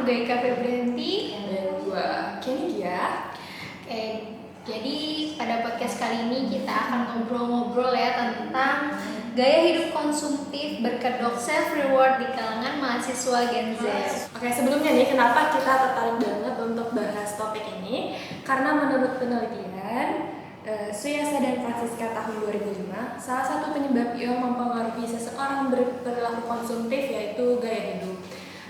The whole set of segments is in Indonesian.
aku Gaika Febrianti. Dan gue Kenny ya. Oke, jadi pada podcast kali ini kita akan ngobrol-ngobrol ya tentang gaya hidup konsumtif berkedok self reward di kalangan mahasiswa Gen Z. Oke, sebelumnya nih kenapa kita tertarik banget untuk bahas topik ini? Karena menurut penelitian Suyasa dan Francisca tahun 2005, salah satu penyebab yang mempengaruhi seseorang berperilaku konsumtif yaitu gaya hidup.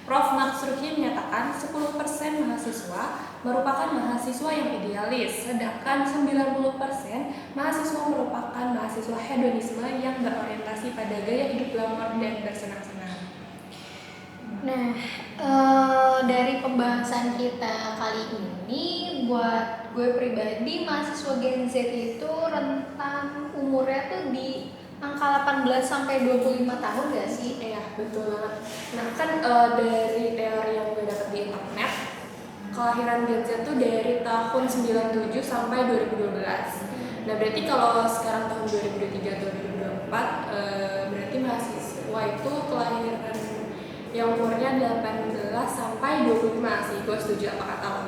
Prof. Max Ruki menyatakan 10% mahasiswa merupakan mahasiswa yang idealis, sedangkan 90% mahasiswa merupakan mahasiswa hedonisme yang berorientasi pada gaya hidup glamor dan bersenang-senang. Nah, dari pembahasan kita kali ini, buat gue pribadi, mahasiswa Gen Z itu rentang umurnya tuh di angka 18 sampai 25 tahun gak sih? Iya, betul banget. Nah, kan dari teori yang gue dapat di internet, kelahiran Gen Z tuh dari tahun 97 sampai 2012. Nah, berarti kalau sekarang tahun 2023 atau 2024, berarti mahasiswa itu kelahiran yang umurnya 18 sampai 25 sih, gue setuju apa kata lo.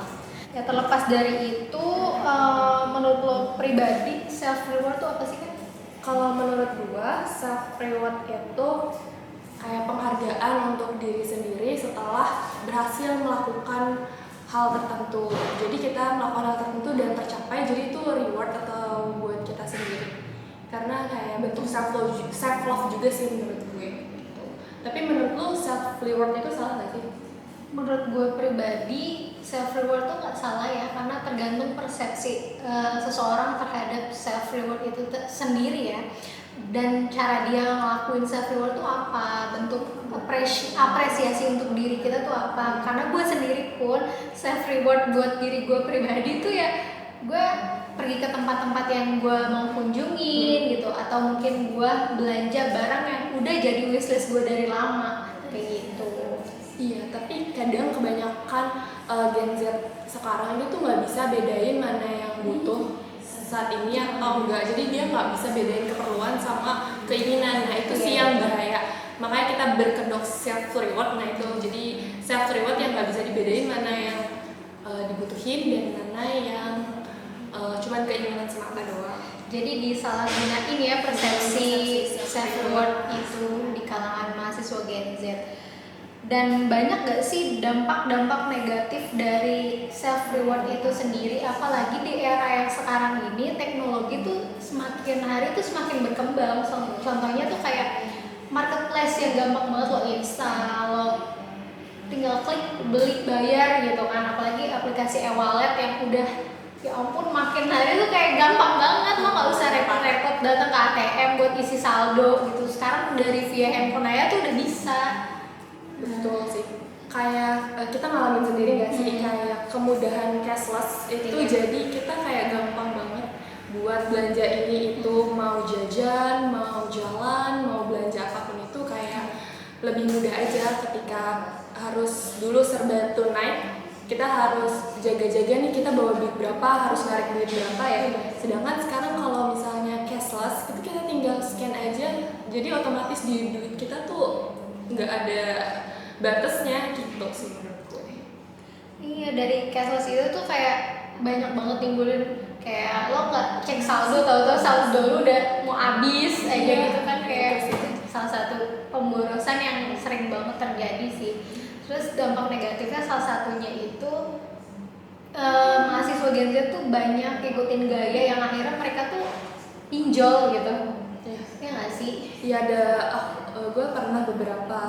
Ya terlepas dari itu, menurut lo pribadi self reward tuh apa sih kan? Kalau menurut gue, self reward itu kayak penghargaan untuk diri sendiri setelah berhasil melakukan hal tertentu. Jadi kita melakukan hal tertentu dan tercapai, jadi itu reward atau buat kita sendiri. Karena kayak bentuk self love juga sih menurut gue. Tapi menurut lo self reward itu salah nggak sih? Menurut gue pribadi self reward tuh nggak salah ya, karena tergantung persepsi seseorang terhadap self reward itu sendiri ya, dan cara dia ngelakuin self reward tuh apa, bentuk apresiasi untuk diri kita tuh apa. Karena gue sendiri pun self reward buat diri gue pribadi tuh ya gue pergi ke tempat-tempat yang gue mau kunjungin gitu, atau mungkin gue belanja barang yang udah jadi wishlist gue dari lama kayak gitu. Iya, tapi kadang kebanyakan Gen Z sekarang itu tuh nggak bisa bedain mana yang butuh saat ini atau enggak. Jadi dia nggak bisa bedain keperluan sama keinginan. Nah itu sih yang bahaya. Makanya kita berkedok self reward. Nah itu jadi self reward yang nggak bisa dibedain mana yang dibutuhin dan mana yang cuman keinginan semata doang. Jadi disalahgunain ya persepsi self reward itu di kalangan mahasiswa Gen Z. Dan banyak gak sih dampak-dampak negatif dari self reward itu sendiri, apalagi di era yang sekarang ini teknologi tuh semakin hari tuh semakin berkembang. Contohnya tuh kayak marketplace yang gampang banget lo install, lo tinggal klik beli bayar gitu kan, apalagi aplikasi e-wallet yang udah ya ampun makin hari tuh kayak gampang banget, lo gak usah repot-repot datang ke ATM buat isi saldo gitu. Sekarang dari via handphone aja tuh udah bisa. Betul sih, kayak kita ngalamin sendiri gak sih, kayak kemudahan cashless itu jadi kita kayak gampang banget buat belanja ini itu, mau jajan, mau jalan, mau belanja apapun itu kayak lebih mudah aja. Ketika harus dulu serba tunai, kita harus jaga-jaga nih kita bawa duit berapa, harus narik duit berapa ya. Sedangkan sekarang kalau misalnya cashless, itu kita tinggal scan aja, jadi otomatis di duit kita tuh nggak ada batasnya gitu sih menurut gue. Iya, dari cashless itu tuh kayak banyak banget timbulin kayak lo nggak cek saldo, tahu-tahu saldo lu udah mau habis aja gitu kan, kayak salah satu pemborosan yang sering banget terjadi sih. Terus dampak negatifnya salah satunya itu mahasiswa Gen Z tuh banyak ikutin gaya yang akhirnya mereka tuh pinjol gitu. Ya nggak sih? Iya ada, gue pernah beberapa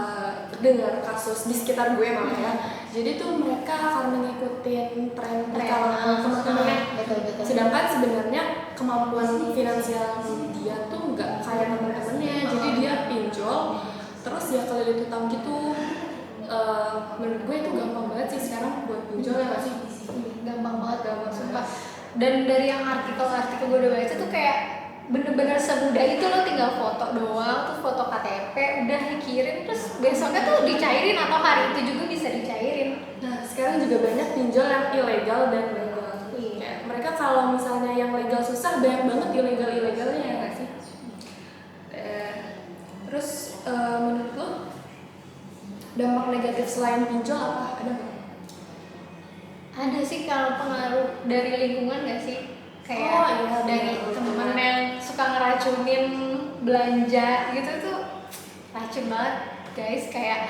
dengar kasus di sekitar gue malah ya. Jadi tuh mereka akan ngikutin tren kalangan teman-temannya. Betul. Sedangkan sebenarnya kemampuan finansial dia tuh nggak kayak teman-temannya. Jadi dia pinjol, terus ya kelilit utang gitu. Menurut gue itu gampang banget sih sekarang buat pinjol ya nggak sih? Gampang banget sumpah. Dan dari yang artikel-artikel gue udah baca tuh kayak bener-bener semudah itu, lo tinggal foto doang, tuh foto KTP udah dikirim, terus besoknya tuh dicairin atau hari itu juga bisa dicairin. Nah sekarang juga banyak pinjol yang ilegal dan legal. Iya. Mereka kalau misalnya yang legal susah, banyak banget ilegalnya ya nggak sih? Terus menurut lo dampak negatif selain pinjol apa? Ada nggak? Ada sih kalau pengaruh dari lingkungan nggak sih? Kayak Oh, iya, dari benar, temen benar. yang suka ngeracunin belanja gitu tuh racun banget guys. Kayak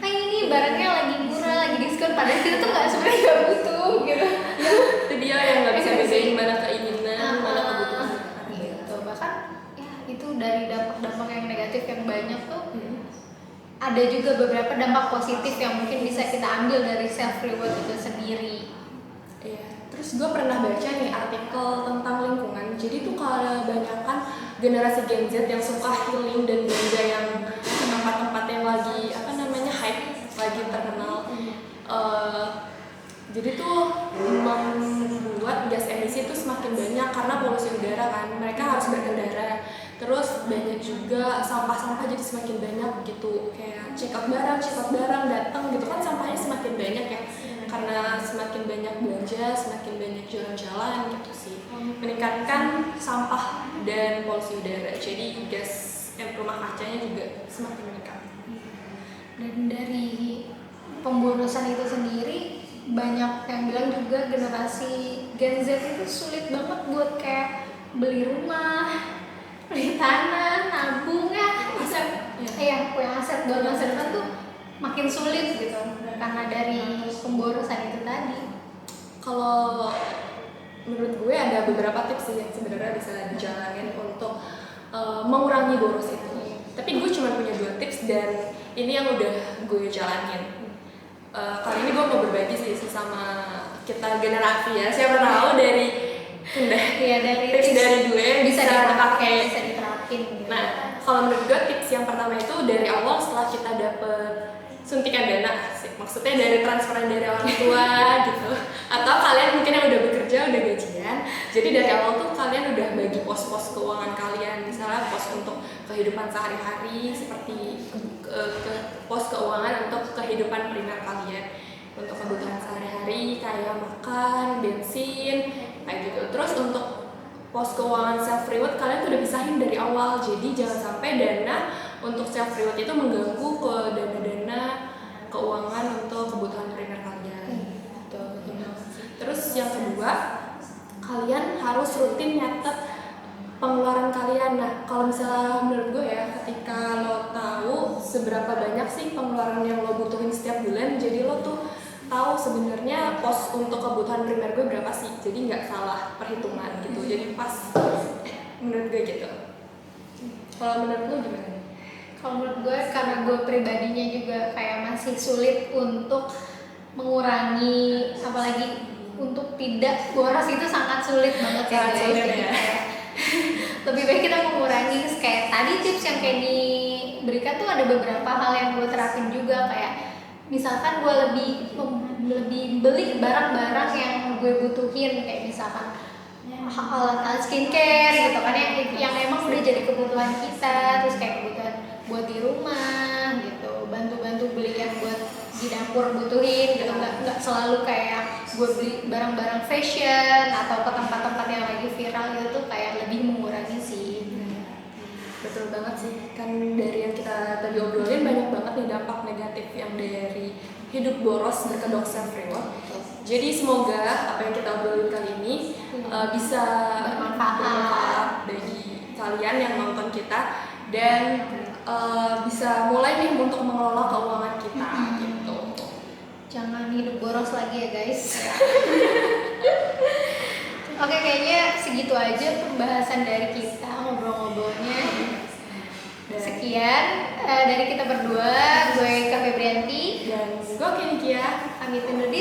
ini barangnya lagi murah, lagi diskon, padahal kita tuh sebenarnya nggak butuh gitu. Itu dia yang nggak bisa bedain mana keinginan, mana kebutuhan. Gitu. Bahkan ya itu dari dampak-dampak yang negatif yang banyak tuh ada juga beberapa dampak positif yang mungkin bisa kita ambil dari self reward itu sendiri. Iya, terus gue pernah baca nih artikel tentang lingkungan. Jadi tuh kalau kebanyakan generasi Gen Z yang suka healing dan belanja yang ke tempat-tempat yang lagi apa namanya hype, lagi terkenal. Jadi tuh membuat gas emisi itu semakin banyak karena polusi udara kan. Mereka harus berkendara. Terus banyak juga sampah-sampah jadi semakin banyak gitu. Kayak check out barang datang gitu kan sampahnya semakin banyak ya. Karena semakin banyak belanja, semakin banyak jalan-jalan gitu sih. Meningkatkan sampah dan polusi udara. Jadi gas rumah kacanya juga semakin meningkat. Dan dari pemborosan itu sendiri banyak yang bilang juga generasi Gen Z itu sulit banget buat kayak beli rumah, beli tanah, nabung ya, Aset, ya punya aset buat masa depan tuh makin sulit gitu karena dari pemborosan itu tadi. Kalau menurut gue ada beberapa tips sih yang sebenarnya bisa dijalanin untuk mengurangi boros itu. Tapi gue cuma punya 2 tips dan ini yang udah gue jalanin. Kali ini gue mau berbagi sih sama kita generasi ya. Siapa tahu dari Dari tips dari gue bisa dipakai, bisa diterapin gitu. Nah, kalau menurut gue tips yang pertama itu dari awal setelah kita dapet suntikan dana, maksudnya dari transferan dari orang tua gitu, atau kalian mungkin yang udah bekerja, udah gajian, jadi dari awal tuh kalian udah bagi pos-pos keuangan kalian, misalnya pos untuk kehidupan sehari-hari seperti pos keuangan untuk kehidupan primer kalian, untuk kebutuhan sehari-hari kayak makan, bensin, kayak gitu. Terus untuk pos keuangan self reward kalian tuh udah pisahin dari awal, jadi jangan sampai dana untuk self reward itu mengganggu ke dana-dana keuangan untuk kebutuhan primer kalian. Terus yang kedua, kalian harus rutin nyatet pengeluaran kalian. Nah, kalau misalnya menurut gue ya, ketika lo tahu seberapa banyak sih pengeluaran yang lo butuhin setiap bulan, jadi lo tuh tahu sebenarnya pos untuk kebutuhan primer gue berapa sih, jadi nggak salah perhitungan gitu, jadi pas menurut gue gitu. Kalau menurut lo gimana? Kalau menurut gue karena gue pribadinya juga kayak masih sulit untuk mengurangi, apalagi untuk tidak boros itu sangat sulit banget ya guys. Sulit, Jadi ya. kayak lebih baik kita mengurangi. Kayak tadi tips yang Kenny berikan tuh ada beberapa hal yang gue terapin juga, kayak misalkan gue lebih beli barang-barang yang gue butuhin, kayak misalkan alat-alat skincare gitu kan, yang emang udah jadi kebutuhan kita, terus kayak kebutuhan buat di rumah gitu, bantu-bantu beli yang buat di dapur butuhin gitu, nggak selalu kayak gue beli barang-barang fashion atau ke tempat-tempat yang lagi viral gitu tuh, kayak lebih mengurangi sih. Betul banget sih, kan dari yang kita tadi obrolin banyak banget nih dampak negatif yang dari hidup boros berkedok self reward. Jadi semoga apa yang kita obrolin kali ini bisa bermanfaat bagi kalian yang nonton kita dan bisa mulai nih untuk mengelola keuangan kita gitu. Jangan hidup boros lagi ya guys. Oke, kayaknya segitu aja pembahasan dari kita, ngobrol-ngobrolnya. Sekian dari kita berdua, gue Kak Febrianti Dan gue Kenikia, pamit undur diri.